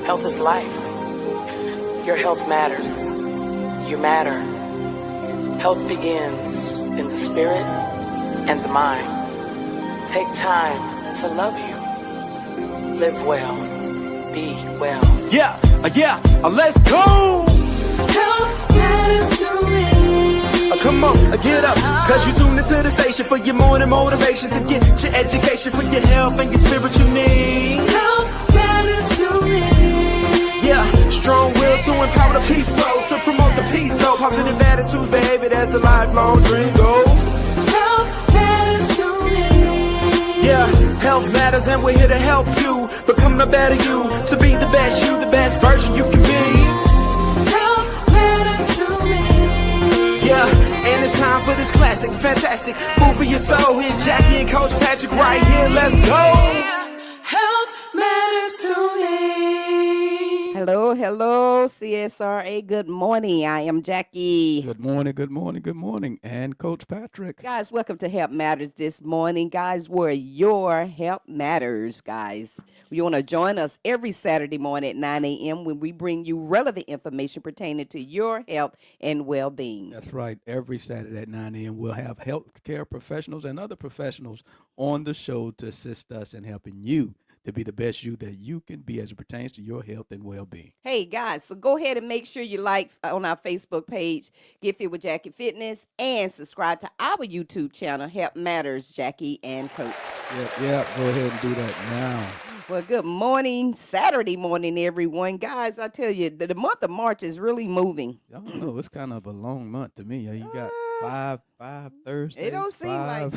Health is life. Your health matters. You matter. Health begins in the spirit and the mind. Take time to love you. Live well. Be well. Let's go! Health matters to me. Come on, get up, cause you tuned into the station for your morning motivation to get your education for your health and your spiritual needs. Health matters to me. Yeah, strong will to empower the people, to promote the peace, though. Positive attitudes, behavior, that's a lifelong dream goal. Health matters to me. Yeah, health matters and we're here to help you become a better you, to be the best you, the best version you can be. Health matters to me. Yeah, and it's time for this classic, fantastic food for your soul. Here's Jackie and Coach Patrick right here. Let's go. Health matters to me. Hello, CSRA. Good morning. I am Jackie. Good morning. And Coach Patrick. Guys, welcome to Help Matters this morning. Guys, where your help matters, guys. You want to join us every Saturday morning at 9 a.m. when we bring you relevant information pertaining to your health and well-being. That's right. Every Saturday at 9 a.m. we'll have healthcare professionals and other professionals on the show to assist us in helping you to be the best you that you can be as it pertains to your health and well-being. Hey, guys, so go ahead and make sure you like on our Facebook page, Get Fit with Jackie Fitness, and subscribe to our YouTube channel, Help Matters, Jackie and Coach. Yeah, go ahead and do that now. Well, good morning, Saturday morning, everyone. Guys, I tell you, the month of March is really moving. I don't know. It's kind of a long month to me. You got five Thursdays. It don't seem like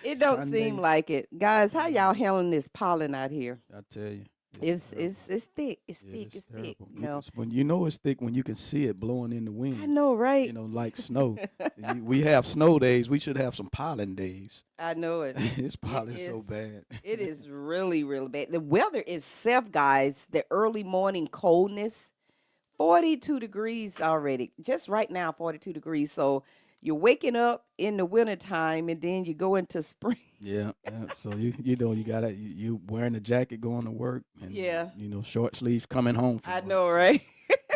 it. Don't seem Sundays. like it. Guys, how y'all handling this pollen out here? I tell you. It's terrible. thick. It's Yeah, thick. It's thick. terrible. You know. When it's thick when you can see it blowing in the wind. I know, right? You know, like snow. We have snow days. We should have some pollen days. I know it. It's pollen is. so bad. It is really, really bad. The weather itself, guys, the early morning coldness, 42 degrees already. Just right now, 42 degrees. So you're waking up in the wintertime and then you go into spring. Yeah. So you wearing a jacket going to work and Yeah. short sleeves coming home from I work. know, right?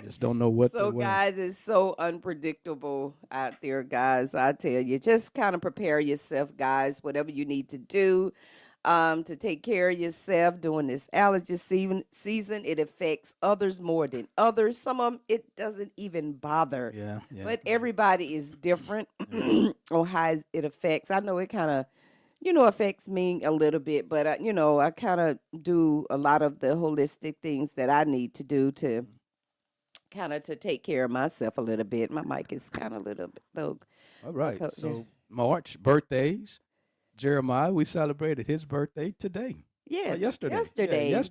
Just don't know what So, to wear. guys, it's so unpredictable out there, guys. I tell you, just kind of prepare yourself, guys, whatever you need to do to take care of yourself during this allergy season. It affects others more than others. Some of them, it doesn't even bother. Yeah. But everybody is different on how it affects. I know it kind of, affects me a little bit, but, I kind of do a lot of the holistic things that I need to do to kind of to take care of myself a little bit. My mic is kind of a little bit low. All right. Co- So March birthdays. Jeremiah, we celebrated his birthday today. Yes, yesterday. Yesterday, Yeah,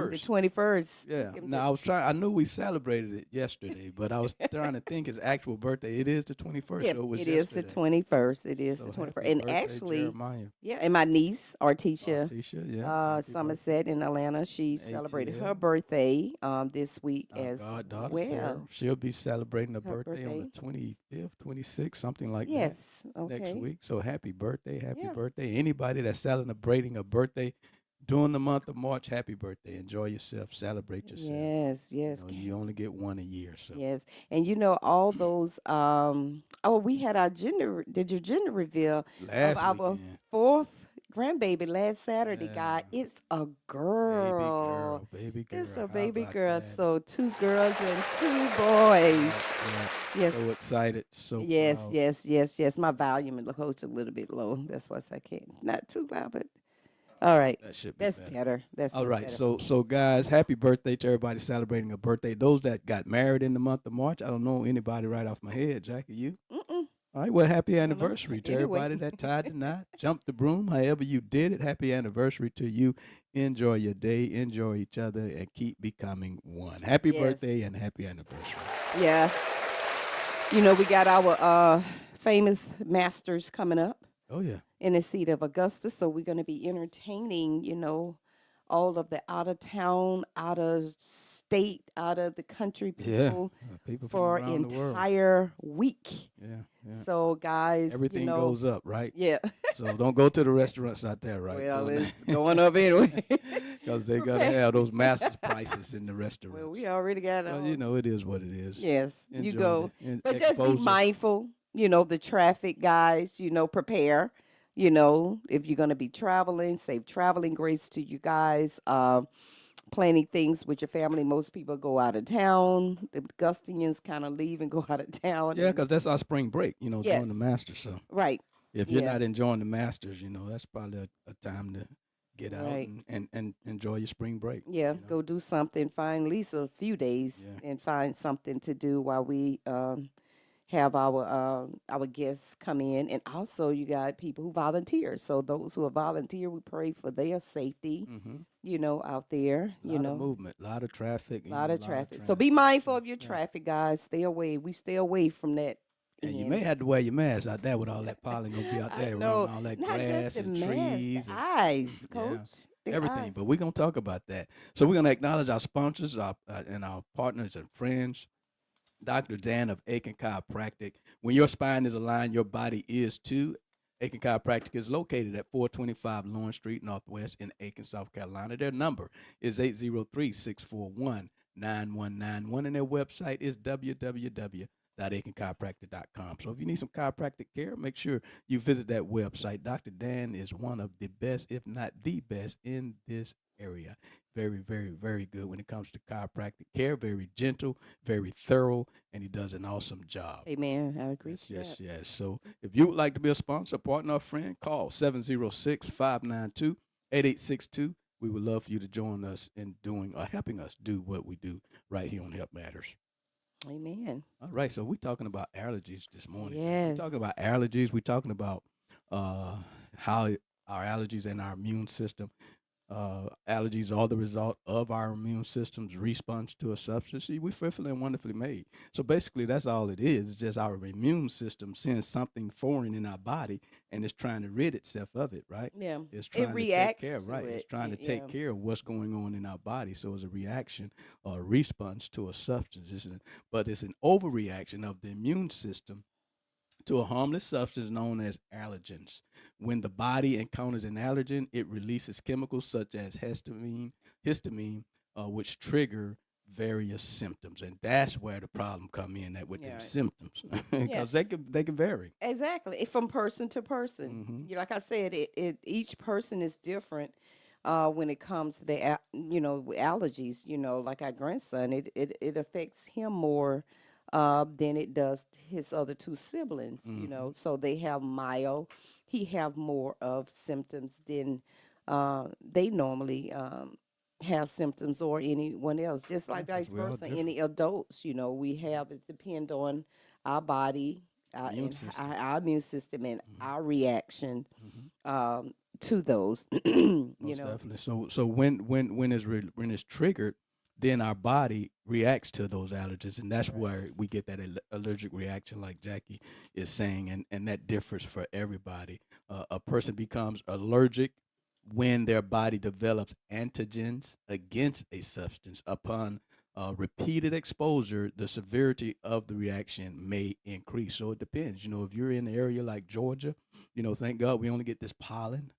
the 21st. Yeah. Now I knew we celebrated it yesterday, but I was trying to think his actual birthday. It is the 21st. Yeah, so it was it is the yesterday. 21st. It is So the 21st. happy And birthday, actually, Jeremiah. yeah, and my niece, Artisha, Tisha, yeah. Happy Somerset in Atlanta, she celebrated her ATL. birthday this week birthday. as Goddaughter well. Sarah, she'll be celebrating her birthday on birthday. the 25th, 26th, something like Yes, that. okay. Next week. So happy birthday, happy Yeah. birthday. Anybody that's celebrating a birthday during the month of March, happy birthday. Enjoy yourself, celebrate yourself. Yes. You only get one a year. So Yes, and all those. We had our gender reveal last of our weekend, fourth grandbaby last Saturday, guy. Yeah. It's a girl. baby girl. It's a How baby about girl. that? So 2 girls and 2 boys. Yeah. Yes. So excited. So Yes, proud. yes. My volume in the host a little bit low. That's why I can't. Not too loud, but all right. That should be That's better. better. That's All much right, better. so guys, happy birthday to everybody celebrating a birthday. Those that got married in the month of March, I don't know anybody right off my head. Jackie, you? Mm-mm. All right, well, happy know. anniversary to Anyway. everybody that tied the knot, jumped the broom, however you did it. Happy anniversary to you. Enjoy your day, enjoy each other, and keep becoming one. Happy Yes. birthday and happy anniversary. Yeah. We got our famous masters coming up Oh, yeah. in the seat of Augusta. So we're going to be entertaining, all of the out of town, out of state, out of the country Yeah. people People from for around the world. entire week. Yeah. So guys, Everything goes up, right? Yeah. So don't go to the restaurants out there, right? Well, Doing it's that. going up anyway. because they gotta Okay. have those master's prices in the restaurants. Well, we already got Well, all. it is what it is. Yes, you Enjoy go, and but just be expose us. mindful. The traffic guys. Prepare. If you're gonna be traveling, safe traveling grace to you guys. Planning things with your family. Most people go out of town. The Augustinians kind of leave and go out of town. Yeah, And because that's our spring break, yes, during the Masters. So right. if you're Yeah, not enjoying the Masters, that's probably a time to get out right. and enjoy your spring break. Yeah, You know. go do something. Find at least a few days Yeah. and find something to do while we have our guests come in. And also, you got people who volunteer. So those who are volunteer, we pray for their safety. Mm-hmm. Out there. A lot of movement, a lot of traffic. A lot A of lot of traffic. So be traffic. mindful So, of your yeah. traffic, guys. Stay away. We stay away from that. And you may have to wear your mask out there with all that pollen gonna be out I there know. around all that Not grass just the and mask, trees the and eyes, yeah, coach. The everything. eyes. But we're gonna talk about that. So we're gonna acknowledge our sponsors, and our partners and friends. Dr. Dan of Aiken Chiropractic. When your spine is aligned, your body is too. Aiken Chiropractic is located at 425 Lawrence Street Northwest in Aiken, South Carolina. Their number is 803-641-9191, and their website is www.aikenchiropractic.com. So if you need some chiropractic care, make sure you visit that website. Dr. Dan is one of the best, if not the best, in this area. Very, very, very good when it comes to chiropractic care. Very gentle, very thorough, and he does an awesome job. Amen. I agree. Yes, to yes, that. yes. So if you would like to be a sponsor, partner, or friend, call 706-592-8862. We would love for you to join us in doing or helping us do what we do right here on Help Matters. Amen. All right, so we're talking about allergies this morning. Yes. We're talking about allergies. We're talking about how our allergies and our immune system. Allergies are the result of our immune system's response to a substance. See, we're fearfully and wonderfully made. So basically, that's all it is. It's just our immune system seeing something foreign in our body and it's trying to rid itself of it, right? Yeah. It's trying to take reacts care, to right? It's it. trying to Yeah. take care of what's going on in our body. So it's a reaction or a response to a substance. But it's an overreaction of the immune system to a harmless substance known as allergens. When the body encounters an allergen, it releases chemicals such as histamine, which trigger various symptoms, and that's where the problem come in. That with Yeah, them right. symptoms, because Yeah. they can vary. Exactly. From person to person. Mhm. Like I said, each person is different when it comes to with allergies. Like our grandson, it affects him more than it does his other two siblings. So they have mild. He have more of symptoms than they normally have symptoms or anyone else. Just Yeah, like 'cause vice we're all versa. different. Any adults, we have it depend on our body Immune and system. our immune system and our reaction Mhm. to those. you Most know, definitely. So when it's triggered, then our body reacts to those allergens, and that's Right. where we get that allergic reaction, like Jackie is saying, and that differs for everybody. A person becomes allergic when their body develops antigens against a substance. Upon repeated exposure, the severity of the reaction may increase. So it depends. If you're in an area like Georgia, thank God we only get this pollen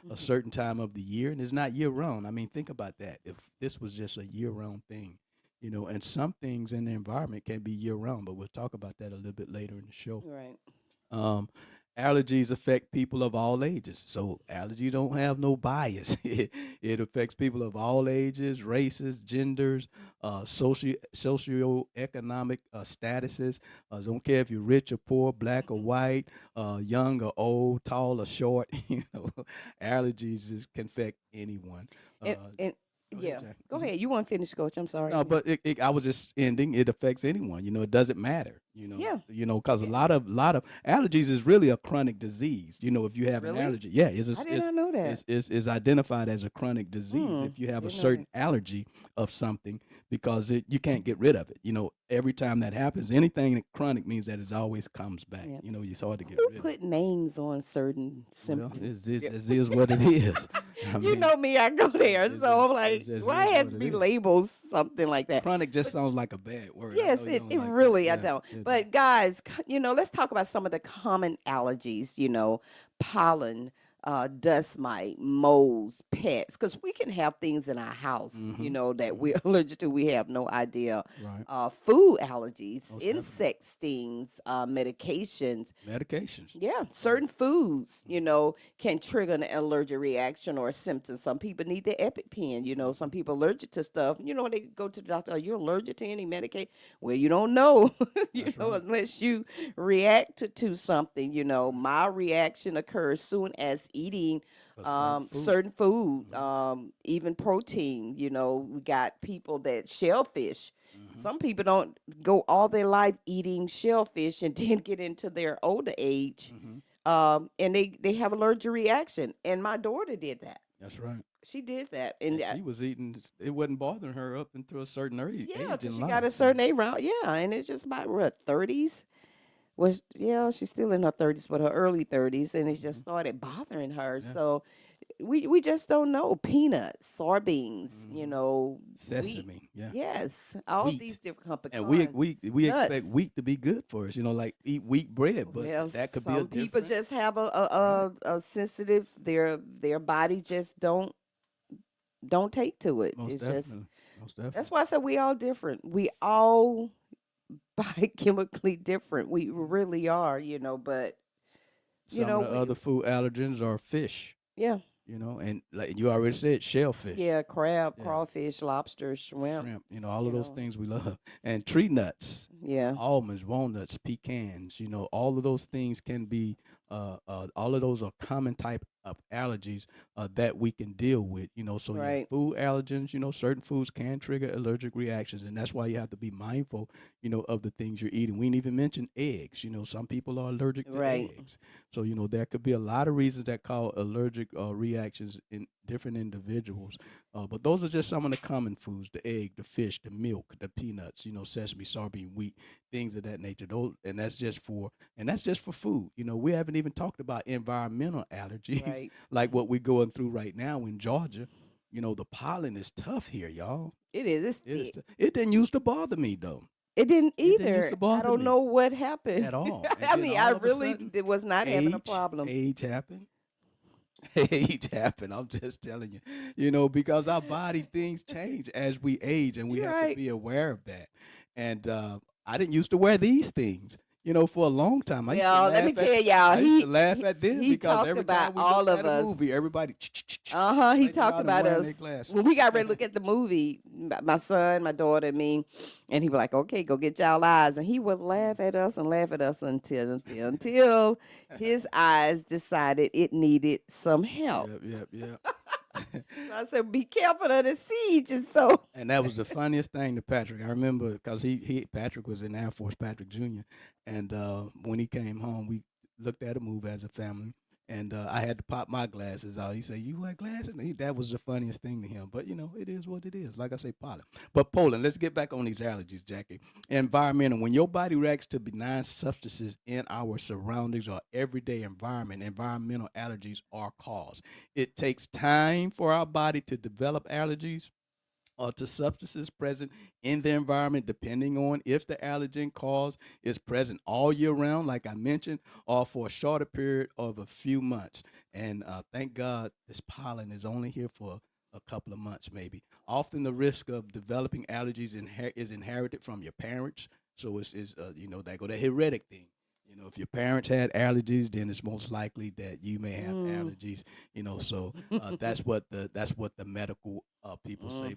a certain time of the year, and it's not year round. I mean, think about that. If this was just a year round thing, and some things in the environment can be year round, but we'll talk about that a little bit later in the show. right. Um, Allergies affect people of all ages. So allergy don't have no bias. It affects people of all ages, races, genders, socioeconomic statuses. Don't care if you're rich or poor, black or white, young or old, tall or short. Allergies can affect anyone. And, Uh, and Go ahead, yeah, Jack. go Mhm. ahead. You want to finish, Coach? I'm sorry. No, but I was just ending. It affects anyone. It doesn't matter. Yeah. Because a Yeah. lot of allergies is really a chronic disease. If you have an Really? allergy, yeah, I did not know that. is identified as a chronic disease if you have a Didn't know certain allergy of something because you can't get rid of it. Every time that happens, anything that chronic means that it always comes back. Yeah. It's hard to get Who rid of. put names on certain Well, symptoms? it is what it is. I You mean, know me, I go there, it's so I'm just- like, it's just why is has what to it be is. labeled something like that? Chronic just sounds like a bad word. I Yes, know you it, don't it like that. really, I Yeah, don't. it- But guys, let's talk about some of the common allergies, pollen, dust mite, moles, pets, because we can have things in our house, that we're allergic to. We have no idea. Right. Food allergies, Most definitely. insect stings, medications. Medications. Yeah, certain foods, can trigger an allergic reaction or a symptom. Some people need the EpiPen. Some people allergic to stuff. When they go to the doctor, are you allergic to any medication? Well, you don't know, That's right. unless you react to something. My reaction occurs soon as eating A certain food. certain food, even protein. We got people that shellfish. Some people don't go all their life eating shellfish and then get into their older age, and they have allergic reaction. And my daughter did that. That's right. She did that, And she was eating. It wasn't bothering her up until a certain yeah, age till in she life. got a certain age round. Yeah, and it's just about what 30s. Was yeah, she's still in her 30s, but her early 30s, and it just started bothering her. Yeah. So we just don't know. Peanuts, soybeans, wheat. Sesame. Yeah. Yes, all Wheat. these different And pecans. we expect nuts. wheat to be good for us. Like eat wheat bread, but Well, that could be a some people different. just have a sensitive. Their body just don't take to it. Most It's just definitely. Most definitely. that's why I said we all different. We all biochemically different. We really are. But Some of the we, other food allergens are fish. yeah. And like you already said, shellfish. Yeah, crab, Yeah. crawfish, lobster, shrimp. Shrimp, all of those things we love. And tree nuts, Yeah, almonds, walnuts, pecans, all of those things can be, all of those are common type of allergies that we can deal with, So, yeah, right. food allergens, certain foods can trigger allergic reactions. And that's why you have to be mindful, of the things you're eating. We didn't even mention eggs. Some people are allergic to Right. eggs. So, there could be a lot of reasons that cause allergic reactions in different individuals. But those are just some of the common foods: the egg, the fish, the milk, the peanuts, sesame, soybean, wheat, things of that nature. Those, and that's just for food. We haven't even talked about environmental allergies, Right. like what we're going through right now in Georgia. The pollen is tough here, y'all. It is. It's It is. thick. It didn't used to bother me though. It didn't It didn't used either. to I bother don't me know what happened at all. And I then mean, all I of a really sudden, was not having a problem. age happened. Age happen. I'm just telling you, because our body things change as we age, and we You're have to right. be aware of that. And I didn't used to wear these things, for a long time. Well, let me tell y'all, I used to laugh at them he because talked every about time we all looked of at a us. movie, everybody He straightening talked out and about wearing their us glasses. when we got ready to look at the movie. My son, my daughter, and me, and he was like, "Okay, go get y'all eyes," and he would laugh at us and laugh at us until his eyes decided it needed some help. Yep. So I said, "Be careful of the siege," and so And that was the funniest thing to Patrick. I remember because Patrick was in Air Force, Patrick Jr. And when he came home, we looked at a movie as a family, and I had to pop my glasses out. He said, "You wear glasses?" And that was the funniest thing to him. But it is what it is. Like I say, pollen. But Poland, let's get back on these allergies, Jackie. Environmental. When your body reacts to benign substances in our surroundings or everyday environment, environmental allergies are caused. It takes time for our body to develop allergies to substances present in the environment, depending on if the allergen cause is present all year round, like I mentioned, or for a shorter period of a few months. And thank God this pollen is only here for a couple of months, maybe. Often the risk of developing allergies is inherited from your parents. So it's that go that heretic thing. If your parents had allergies, then it's most likely that you may have allergies. So that's what the medical people say.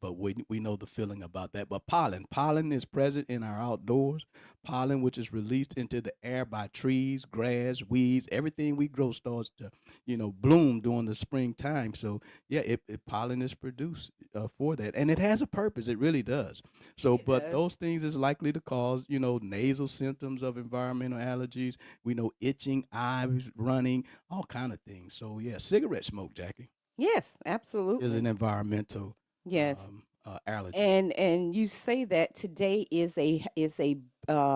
But we know the feeling about that. But pollen is present in our outdoors. Pollen, which is released into the air by trees, grass, weeds, everything we grow starts to bloom during the springtime. So yeah, pollen is produced for that, and it has a purpose. It really does. So, it but does. those things is likely to cause, nasal symptoms of environmental allergies. We know itching, eyes running, all kind of things. So, yeah, cigarette smoke, Jackie, Yes, is absolutely. an environmental Yes. allergy. And you say that today is a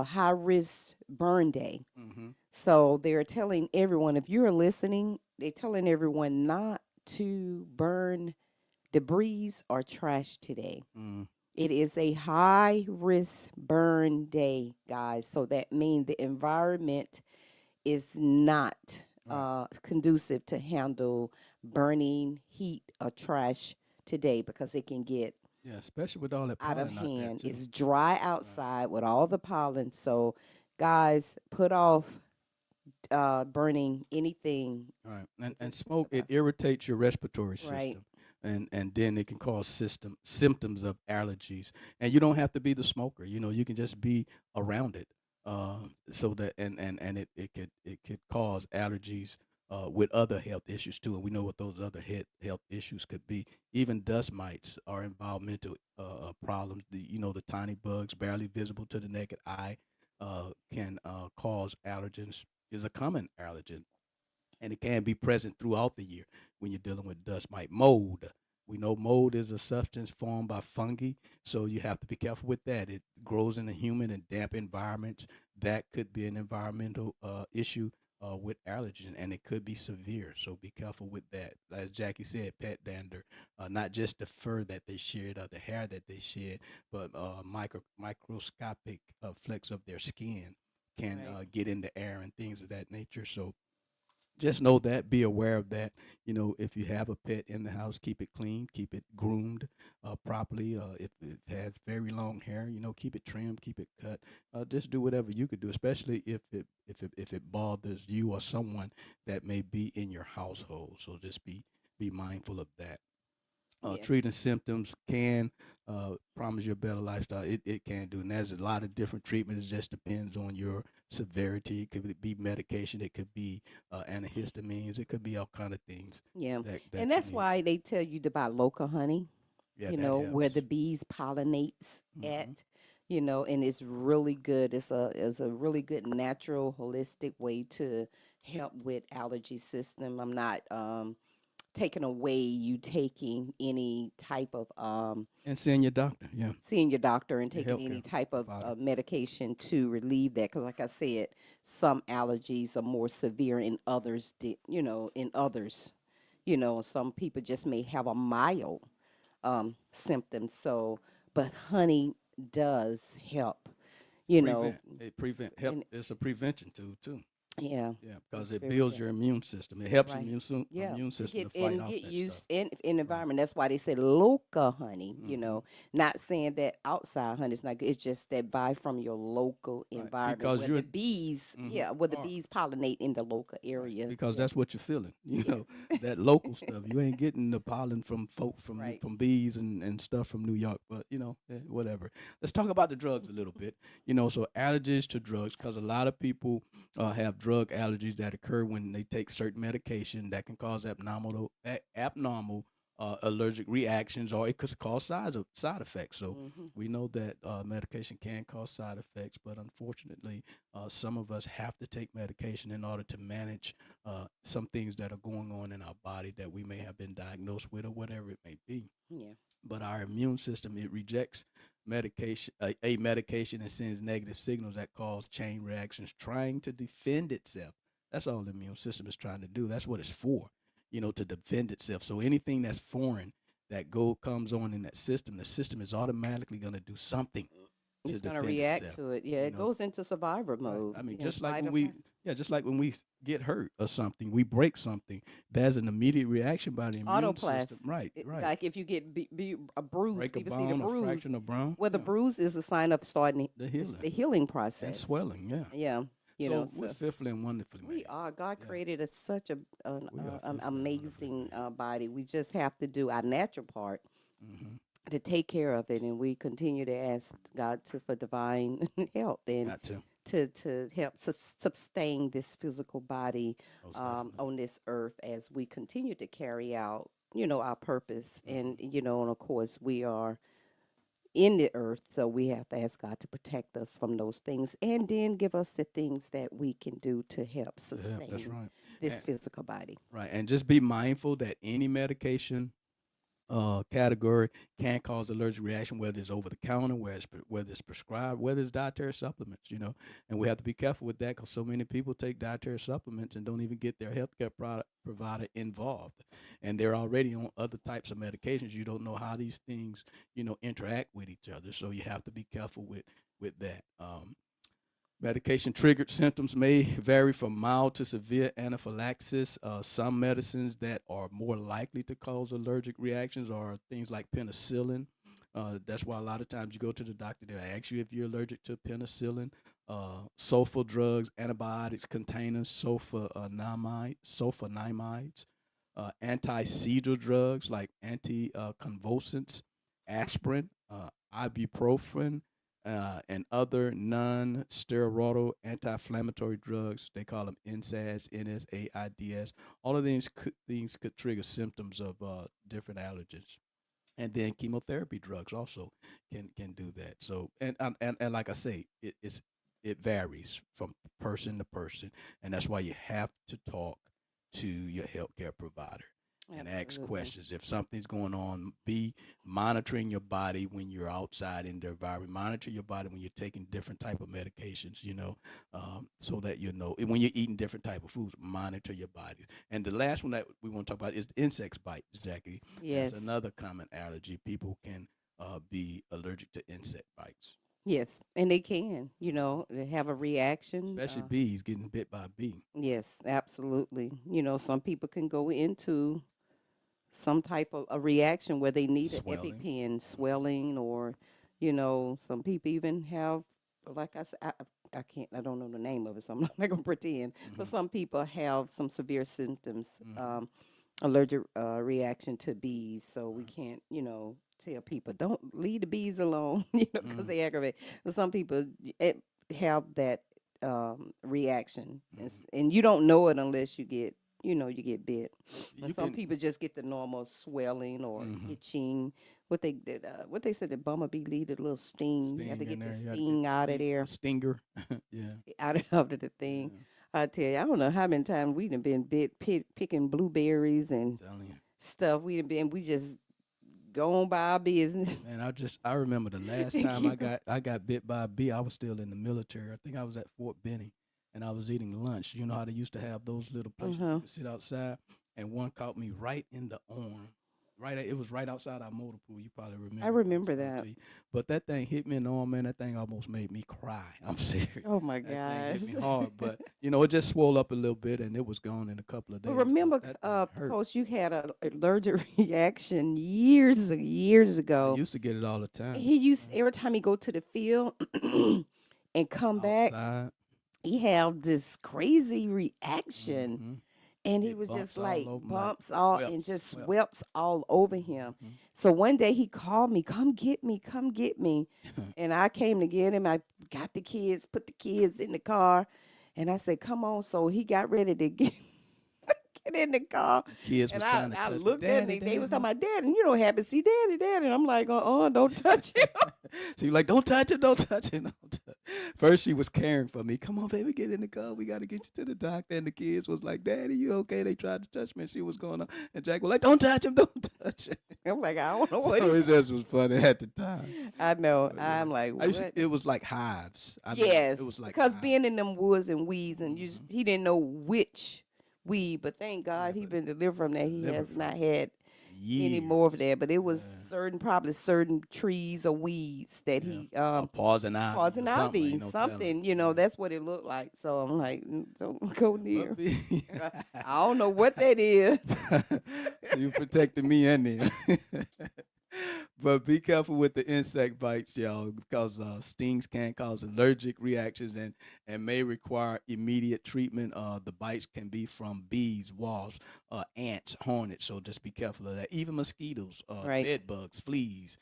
high risk burn day. Mm-hmm. So they're telling everyone, if you're listening, they're telling everyone not to burn debris or trash today. Mm. It is a high risk burn day, guys. So that means the environment is not Right. conducive to handle burning heat or trash today because it can get Yeah, especially with all that out of pollen out there hand. too. It's dry Right. outside with all the pollen. So, guys, put off burning anything Right. if And it's smoke, it possible. irritates your respiratory Right, system. And then it can cause system symptoms of allergies. And you don't have to be the smoker. You can just be around it. So that and it could cause allergies with other health issues too. And we know what those other health issues could be. Even dust mites are environmental problems. The tiny bugs barely visible to the naked eye can cause allergens. Is a common allergen, and it can be present throughout the year when you're dealing with dust mite. Mold. We know mold is a substance formed by fungi, so you have to be careful with that. It grows in a humid and damp environments. That could be an environmental issue with allergen, and it could be severe. So be careful with that. As Jackie said, pet dander, not just the fur that they shed or the hair that they shed, but microscopic flecks of their skin can right. get in the air and things of that nature. So just know that, be aware of that. If you have a pet in the house, keep it clean, keep it groomed properly. If it has very long hair, keep it trimmed, keep it cut. Just do whatever you could do, especially if it bothers you or someone that may be in your household. So just be mindful of that. Yeah. Treating symptoms can promise you a better lifestyle. It can do, and there's a lot of different treatments. It just depends on your severity. It could be medication. It could be antihistamines. It could be all kind of things Yeah. And that you that's need. why they tell you to buy local honey, Yeah, that where the helps. bees pollinates at, Hmm. and it's really good. It's a really good natural holistic way to help with allergy system. I'm not taking away you taking any type of And seeing your doctor. Yeah, seeing your doctor and your taking healthcare any type of provider. medication to relieve that, because like I said, some allergies are more severe in others in others, some people just may have a mild symptom. So but honey does help, you know It prevent help. and It's a prevention tool too. yeah, Yeah, because it's it very builds good. your immune system. It helps Right. your Yeah, immune to system get to fight and off get that stuff. used in Right. environment. That's why they say local honey, Hmm. not saying that outside honey is not good. It's just that buy from your local Right. environment Because where the you're. bees, Hmm. yeah, where the bees pollinate in the local Right, area. because Yeah. that's what you're feeling. Yes. That local stuff. You ain't getting the pollen from folk Right. from bees and stuff from New York, but whatever. Let's talk about the drugs a little bit. So allergies to drugs, because a lot of people have drug allergies that occur when they take certain medication that can cause abnormal allergic reactions, or it could cause side effects. So Hmm. we know that medication can cause side effects, but unfortunately, some of us have to take medication in order to manage some things that are going on in our body that we may have been diagnosed with or whatever it may be. Yeah. But our immune system, it rejects a medication, and sends negative signals that cause chain reactions, trying to defend itself. That's all the immune system is trying to do. That's what it's for, to defend itself. So anything that's foreign that comes on in that system, the system is automatically going to do something to It's gonna defend react itself. to it. Yeah, You it know, goes into survivor Right. mode. I mean, Yeah, fight or flight. just like when we get hurt or something, we break something. There's an immediate reaction by the immune Autoplast. system. Right. Right. Like if you get a bruise, Break a people see the bone or bruise. fraction of bone. Well, the Yeah. bruise is a sign of starting The it's healing the healing and process. swelling. Yeah. Yeah, So we're so fearfully and wonderfully we made. are. God Yeah. created us such We are an fearfully and wonderfully amazing made. body. We just have to do our natural part Mm-hmm. to take care of it, and we continue to ask God for divine health and Got to. to help sustain this physical body Most definitely. on this earth as we continue to carry out our purpose. Mm-hmm. And of course we are in the earth, so we have to ask God to protect us from those things and then give us the things that we can do to help Yeah, that's sustain right. this And, physical body. right. And just be mindful that any medication category can cause allergic reaction, whether it's over the counter, whether it's prescribed, whether it's dietary supplements, and we have to be careful with that because so many people take dietary supplements and don't even get their healthcare product provider involved, and they're already on other types of medications. You don't know how these things, interact with each other, so you have to be careful with that. Medication triggered symptoms may vary from mild to severe anaphylaxis. Some medicines that are more likely to cause allergic reactions are things like penicillin. That's why a lot of times you go to the doctor, they'll ask you if you're allergic to penicillin. Sulfa drugs, antibiotics containers, sulfonamides, anti-seizure drugs like anticonvulsants, aspirin, ibuprofen, and other non-steroidal anti-inflammatory drugs. They call them NSAIDs, NSAIDs. All of these things could trigger symptoms of different allergens. And then chemotherapy drugs also can do that. So and like I say, it varies from person to person, and that's why you have to talk to your healthcare provider and ask Absolutely. questions. If something's going on, be monitoring your body when you're outside in the environment. Monitor your body when you're taking different type of medications, so that you know. And when you're eating different type of foods, monitor your body. And the last one that we want to talk about is the insect bite, Jackie. That's Yes. another common allergy. People can be allergic to insect bites, Yes. And they can, they have a reaction. especially bees getting bit by a bee. Yes, absolutely. Some people can go into some type of a reaction where they need an Swelling. EpiPen, swelling, or some people even have, like I said, I don't know the name of it, so I'm not gonna pretend. But Hmm. some people have some severe symptoms, Hmm. allergic reaction to bees. So we Right. can't, tell people don't leave the bees alone, because Mm-hmm. they aggravate. But some people have that reaction, Hmm. and you don't know it unless you get bit. But You some can. people just get the normal swelling or Hmm. itching. What they said, the bumblebee leave a little sting. You have to Sting in get the there. You got to get sting out of the there, stinger. Yeah. out of the thing. Yeah. I tell you, I don't know how many times we done been bit picking blueberries and Telling you. stuff. We just go on by our business. Man, I remember the last And time keep I got bit by a bee. I was still in the military. I think I was at Fort Benning, and I was eating lunch. You know how they used to have those little places you Uh-huh. could sit outside, and one caught me right in the arm. It was right outside our motor pool. You probably I remember if I remember explained that. to you. But that thing hit me in the arm, man. That thing almost made me cry. I'm serious. Oh my That thing gosh. hit me hard, but it just swelled up a little bit, and it was gone in a couple of But days. But remember, that thing hurt. Coach, you had an allergic reaction years I ago. used to get it all the time. He used every time he go to the field and come back, Outside. he have this crazy reaction, Hmm. and he Get was just bumps all like over 'em like bumps all and whelps, just whelps. whelps all over him. Mhm. So one day he called me, come get me, come get me. And I came to get him. I got the kids, put the kids in the car, and I said, come on. So he got ready to get get in the car. The kids And was I, trying to I touch me, looked at daddy, me. They was talking daddy. about dad, and you know, happy to see daddy. And I'm like, don't touch him. So you're like, don't touch it, don't touch it. Don't touch. First, she was caring for me. Come on, baby, get in the car. We got to get you to the doctor. And the kids was like, daddy, you okay? They tried to touch me and see what's going on. And Jack was like, don't touch him, don't touch him. I'm like, I don't know what So it just was funny at the time. I know. But yeah, I'm like, what? it was like hives. I know Yes, it was like because hives. being in them woods and weeds, and Hmm. he didn't know which weed, but thank Yeah, God he but been delivered from that. He delivered has from not it had any more of years. that, but it was Yeah, probably certain trees or weeds that yeah. he Pausing ivy or causing something. Ain't ivy, no telling. something, Yeah. that's what it looked like. So I'm like, don't go Yeah, but near. be I don't know what that is. so you protected me and them. But be careful with the insect bites, y'all, because stings can cause allergic reactions and may require immediate treatment. The bites can be from bees, wasps, ants, hornets. So just be careful of that. Even mosquitoes, Right. bed bugs, fleas,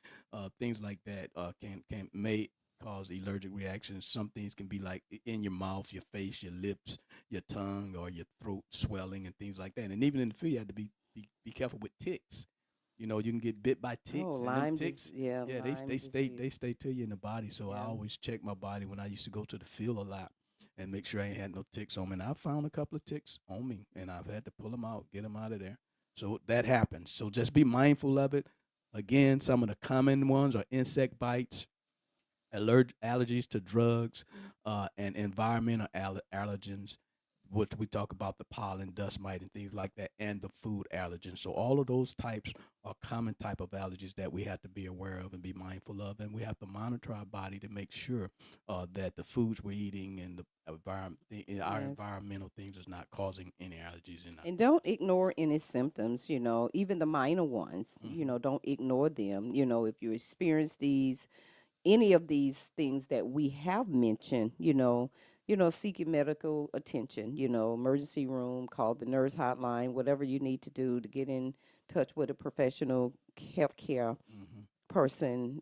things like that can may cause allergic reactions. Some things can be like in your mouth, your face, your lips, your tongue, or your throat swelling and things like that. And even in the field, you have to be careful with ticks. You can get bit by Oh, ticks, and them ticks, yeah, yeah, Lyme disease. they stay to you in the body. So I Yeah. always check my body when I used to go to the field a lot and make sure I ain't had no ticks on me. And I found a couple of ticks on me, and I've had to pull them out, get them out of there. So that happens. So just be mindful of it. Again, some of the common ones are insect bites, allergies to drugs, and environmental allergens. which we talk about the pollen, dust mite, and things like that, and the food allergens. So all of those types are common type of allergies that we have to be aware of and be mindful of, and we have to monitor our body to make sure that the foods we're eating and the environment, our Yes. environmental things is not causing any allergies in us. And don't ignore any symptoms, even the minor ones, Hmm. don't ignore them. If you experience any of these things that we have mentioned, seeking medical attention, emergency room, call the nurse hotline, whatever you need to do to get in touch with a professional healthcare Hmm. person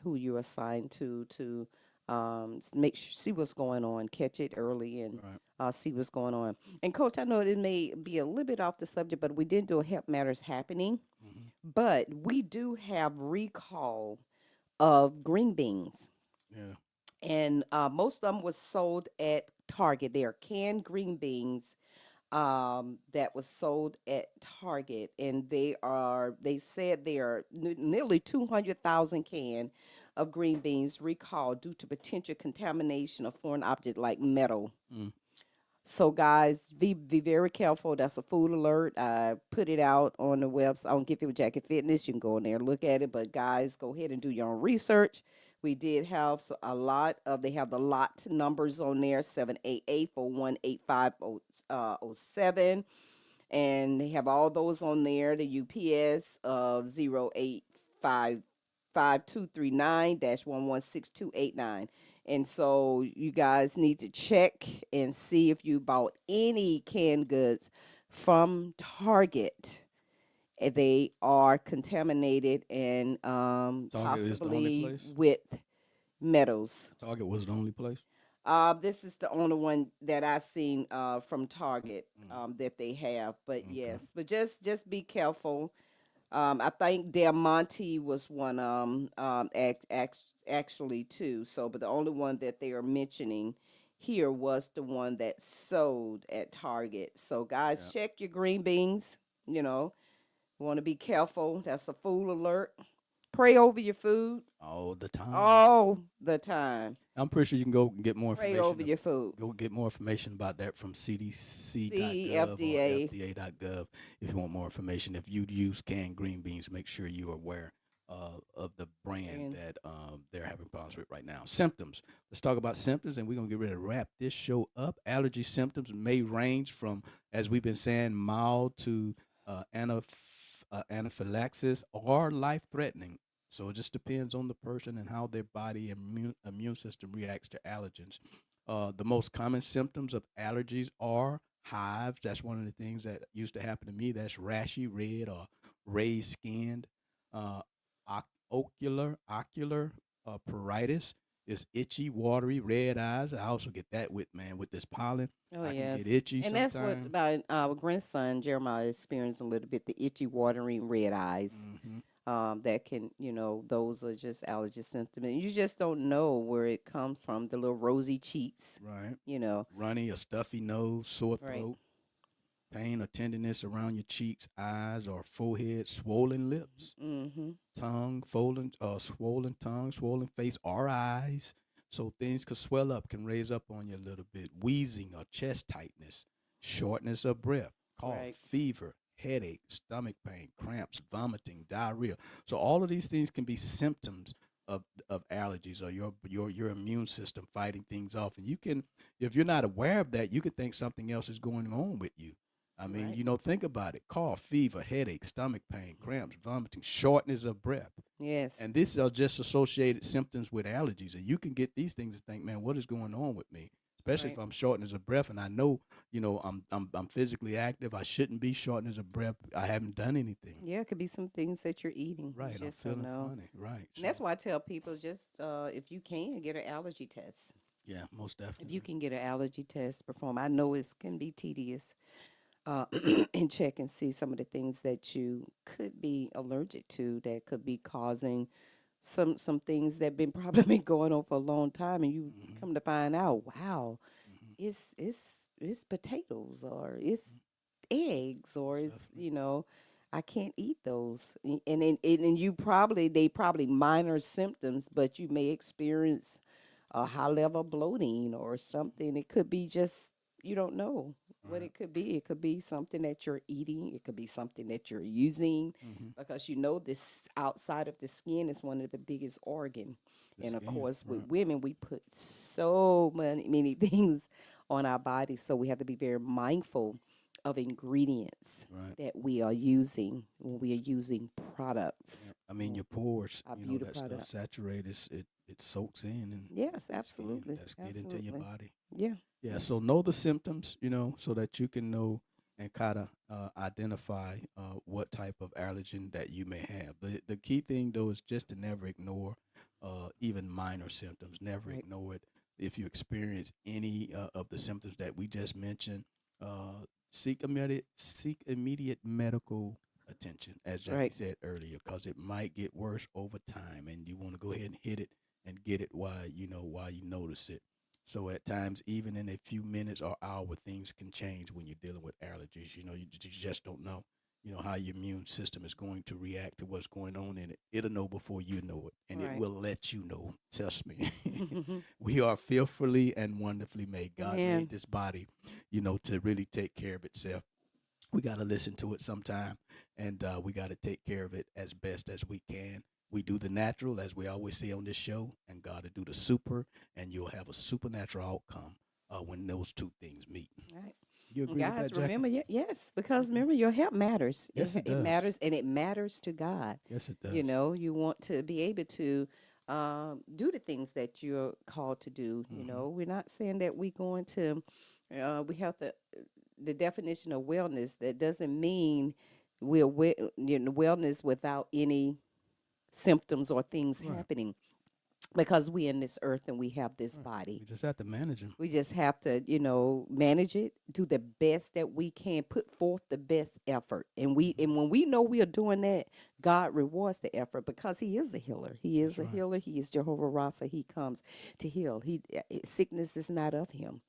who you're assigned to see what's going on, catch it early, and Right. see what's going on. And Coach, I know it may be a little bit off the subject, but we didn't do a Help Matters Happening, Hmm. but we do have recall of green beans, Yeah. and most of them was sold at Target. They are canned green beans that was sold at Target, and they said they are nearly 200,000 can of green beans recalled due to potential contamination of foreign object like metal. Mm. So guys, be very careful. That's a food alert. I put it out on the website on Get Fit with Jackie Fitness. You can go in there and look at it. But guys, go ahead and do your own research. We did have a lot of. They have the lot numbers on there: 788-4185-07, and they have all those on there. The UPS of 0855239-116289. And so you guys need to check and see if you bought any canned goods from Target. They are contaminated and Target is the only possibly place. with metals. Target was the only place. This is the only one that I've seen from Target Mm. that they have. But Okay. yes, but just be careful. I think Del Monte was one actually too. So, but the only one that they are mentioning here was the one that sold at Target. So, guys, Yeah. check your green beans. You know, want to be careful. That's a food alert. Pray over your food All the time. all the time. I'm pretty sure you can go and get more Pray over information. your food. Go get more information about that from CDC.gov or CFDA. FDA.gov if you want more information. If you use canned green beans, make sure you're aware of the brand And that they're having problems with right now. Symptoms. Let's talk about symptoms, and we're going to get ready to wrap this show up. Allergy symptoms may range from, as we've been saying, mild to anaphylaxis or life threatening. So it just depends on the person and how their body and immune system reacts to allergens. The most common symptoms of allergies are hives. That's one of the things that used to happen to me. That's rashy, red, or raised skinned. Uh, ocular pruritus is itchy, watery, red eyes. I also get that with, man, with this pollen. oh I can get yes, itchy and that's what sometimes. about our grandson Jeremiah experienced a little bit, the itchy, watering red eyes. Hmm. That can, those are just allergy symptoms. And you just don't know where it comes from. The little rosy cheeks, Right. you know. Runny, a stuffy nose, sore Right. throat, pain or tenderness around your cheeks, eyes, or forehead, swollen lips, Mm-hmm. tongue, swollen tongue, swollen face, or eyes. So things could swell up, can raise up on you a little bit. Wheezing or chest tightness, shortness of breath, cough, Right. fever, headache, stomach pain, cramps, vomiting, diarrhea. So all of these things can be symptoms of allergies or your immune system fighting things off. And you can, if you're not aware of that, you can think something else is going on with you. I mean, Right. think about it: cough, fever, headache, stomach pain, cramps, vomiting, shortness of breath. Yes. And these are just associated symptoms with allergies. And you can get these things and think, man, what is going on with me? Especially if Right. I'm shortness of breath and I know, I'm physically active. I shouldn't be shortness of breath. I haven't done anything. Yeah, it could be some things that you're eating. You Right. I'm just don't feeling know. funny. Right. And that's So why I tell people just if you can get an allergy test. yeah, most If you definitely. can get an allergy test performed, I know it can be tedious. uh, and check and see some of the things that you could be allergic to that could be causing some things that been probably been going on for a long time, and you Hmm. come to find out, wow, Hmm. it's potatoes or it's eggs or Most it's definitely. I can't eat those. And you probably they probably minor symptoms, but you may experience a high level bloating or something. It could be just you don't know what Right. it could be. It could be something that you're eating. It could be something that you're using, Mm-hmm. because you know this outside of the skin is one of the biggest organ. The And of skin. course, with Right. women, we put so many things on our bodies, so we have to be very mindful of ingredients Right. that we are using when we are using products, Yeah. I mean, your pores, our you know, beauty that stuff product. saturated, it soaks in and Yes, the skin. absolutely, That's get into your absolutely. body. Yeah, Yeah. yeah, So know the symptoms, you know, so that you can know and kind of identify what type of allergen that you may have. The key thing though is just to never ignore even minor symptoms. Never right, ignore it. If you experience any of the symptoms that we just mentioned, uh, seek immediate medical attention, as Jackie right, said earlier, because it might get worse over time, and you want to go ahead and hit it and get it while you notice it. So at times, even in a few minutes or hour, things can change when you're dealing with allergies. You know, you just don't know. You know how your immune system is going to react to what's going on in it. It'll know before you know it, and it right. will let you know. Trust me. We are fearfully and wonderfully made. God made Man, this body, you know, to really take care of itself. We got to listen to it sometime, and we got to take care of it as best as we can. We do the natural, as we always say on this show, and God to do the super, and you'll have a supernatural outcome when those two things meet. right. You And agree with that, guys, Jackie? remember, yes, because Okay. remember, your health matters. Yes, it It does. matters, and it matters to God. Yes, it You does. know, you want to be able to do the things that you're called to do. You Hmm. know, we're not saying that we're going to, we have the definition of wellness. That doesn't mean wellness without any symptoms or things Right. happening, because we in this earth and we have this Right. body. We just have to manage them. We just have to, manage it, do the best that we can, put forth the best effort. And Hmm. when we know we are doing that, God rewards the effort, because he is a healer. He is That's a right. healer. He is Jehovah Rapha. He comes to heal. Sickness is not of him.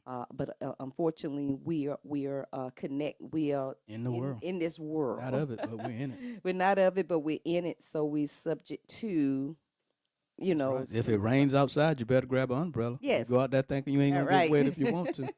Hmm. But unfortunately, we are In the world, in this not world. of it, but we're in it. We're not of it, but we're in it. So we subject to, That's right. If it some, rains outside, you better grab an umbrella. You yes. go out there thinking you ain't All gonna get right. wet if you want to.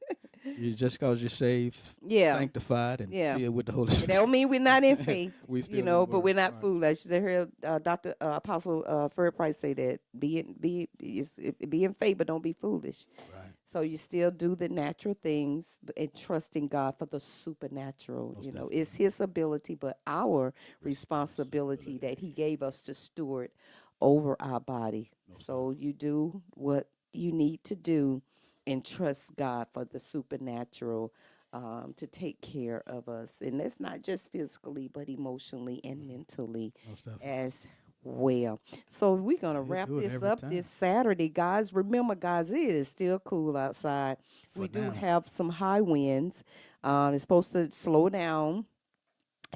You just cause you're saved, Yeah. sanctified, and Yeah. filled with the Holy It Spirit. don't mean we're not in faith, We still in the but we're Word, not right? foolish. They heard Dr. Apostle Fred Price say that be in faith, but don't be foolish. Right. So you still do the natural things, and trust in God for the supernatural. Most It's definitely. His ability, but our responsibility Responsibility. that He gave us to steward over our body. Most So definitely. you do what you need to do, and trust God for the supernatural, to take care of us. And that's not just physically, but emotionally and Hmm. mentally Most definitely. as well. So we're And gonna he'll wrap do it this every up this time. Saturday, guys. Remember, guys, it is still cool outside. For We do now. have some high winds. It's supposed to slow down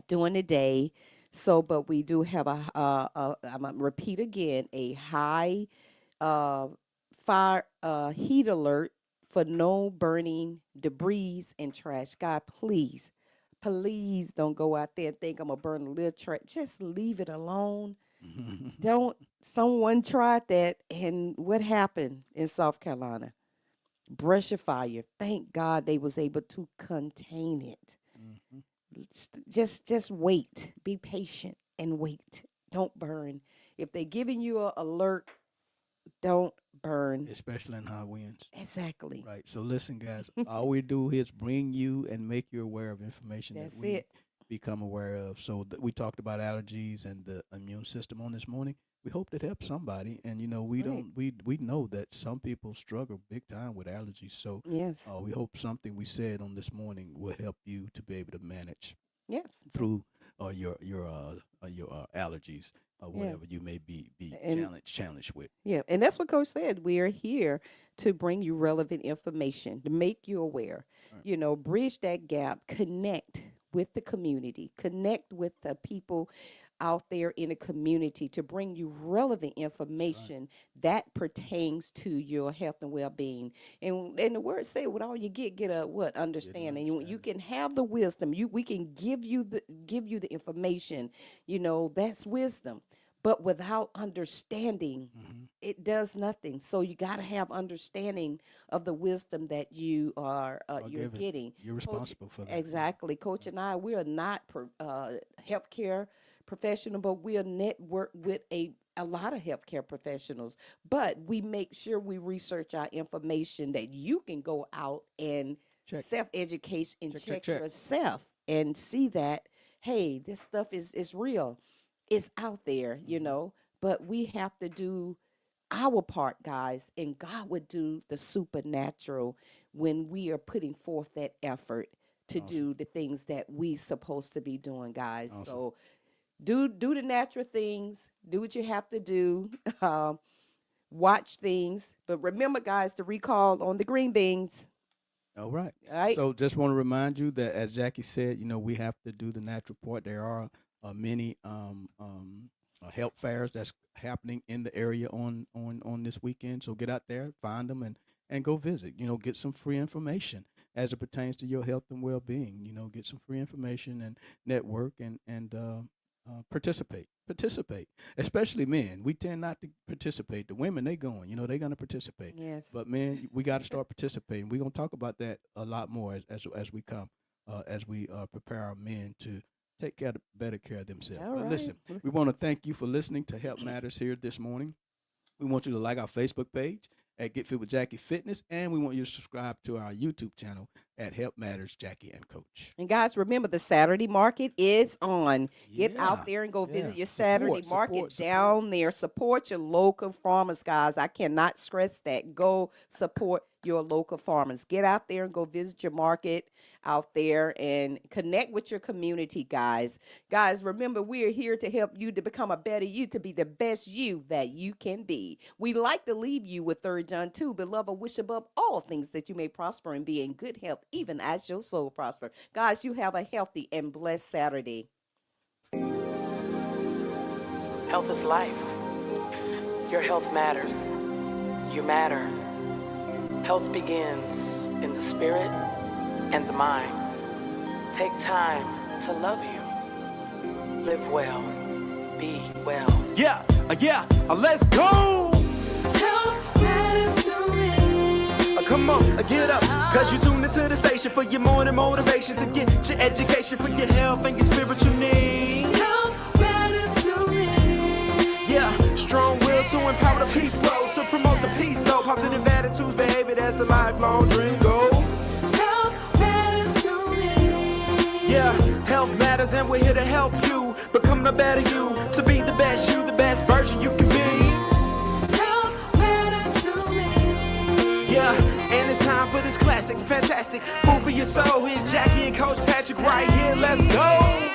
during the day. So, but we do have I'm gonna repeat again, a high uh, fire heat alert for no burning debris and trash. God, please don't go out there and think I'm gonna burn a little trash. Just leave it alone. Don't. Someone tried that, and what happened in South Carolina? Brush of fire. Thank God they was able to contain it. Hmm. Just wait. Be patient and wait. Don't burn. If they're giving you a alert, don't burn. Especially in high winds. Exactly. Right. So listen, guys. All we do is bring you and make you aware of information that That's we it. become aware of. So we talked about allergies and the immune system on this morning. We hope that helps somebody. And you know, we Right. don't we know that some people struggle big time with allergies. So Yes. we hope something we said on this morning will help you to be able to manage Yes. through your allergies or Yeah. whatever you may be And challenged with. yeah, and that's what Coach said. We are here to bring you relevant information, to make you aware, Right. bridge that gap, connect with the community, connect with the people out there in the community, to bring you relevant That's right. information that pertains to your health and well-being. And the word say, with all you get a what Get an understanding. You understanding. can have the wisdom. We can give you the information. That's wisdom. But without understanding, Mm-hmm. it does nothing. So you got to have understanding of the wisdom that you are you're Given. getting. You're Coach, responsible for that. Yeah. exactly. Coach and I, we are not healthcare professional, but we are network with a lot of healthcare professionals. But we make sure we research our information that you can go out and Check. self-educate and check Check. yourself and see that, hey, this stuff is real. It's out there, Mhm. but we have to do our part, guys, and God would do the supernatural when we are putting forth that effort to Awesome. do the things that we supposed to be doing, guys. Awesome. So do the natural things, do what you have to do, um, watch things, but remember, guys, to recall on the green beans. All right. All right. So just want to remind you that, as Jackie said, we have to do the natural part. There are many health fairs that's happening in the area on this weekend. So get out there, find them, and go visit. Get some free information as it pertains to your health and well being. Get some free information and network and participate. Participate, especially men. We tend not to participate. The women, they going. They're gonna participate. Yes. But men, we got to start participating. We're gonna talk about that a lot more as we come, as we prepare our men to take better care of themselves. All But right. listen, we want to thank you for listening to Help Matters here this morning. We want you to like our Facebook page at Get Fit with Jackie Fitness, and we want you to subscribe to our YouTube channel at Help Matters Jackie and Coach. And guys, remember the Saturday market is on. Get Yeah, out there and go visit yeah. your Saturday Support, market support, down there. Support your local farmers, guys. I cannot stress that. Go support your local farmers. Get out there and go visit your market out there and connect with your community, guys. Guys, remember, we are here to help you to become a better you, to be the best you that you can be. We like to leave you with 3 John 2. Beloved, wish above all things that you may prosper and be in good health, even as your soul prosper. Guys, you have a healthy and blessed Saturday. Health is life. Your health matters. You matter. Health begins in the spirit and the mind. Take time to love you. Live well. Be well. Yeah, let's go. Health matters to me. Come on, get up. Cause you tuned into the station for your morning motivation to get your education for your health and your spiritual needs. Health matters to me. Yeah, strong will to empower the people, to promote the peace, though. Positive attitudes, behavior, that's a lifelong dream goes. Health matters to me. Yeah, health matters and we're here to help you become the better you, to be the best you, the best version you can be. Health matters to me. Yeah, and it's time for this classic, fantastic food for your soul. Here's Jackie and Coach Patrick right here. Let's go.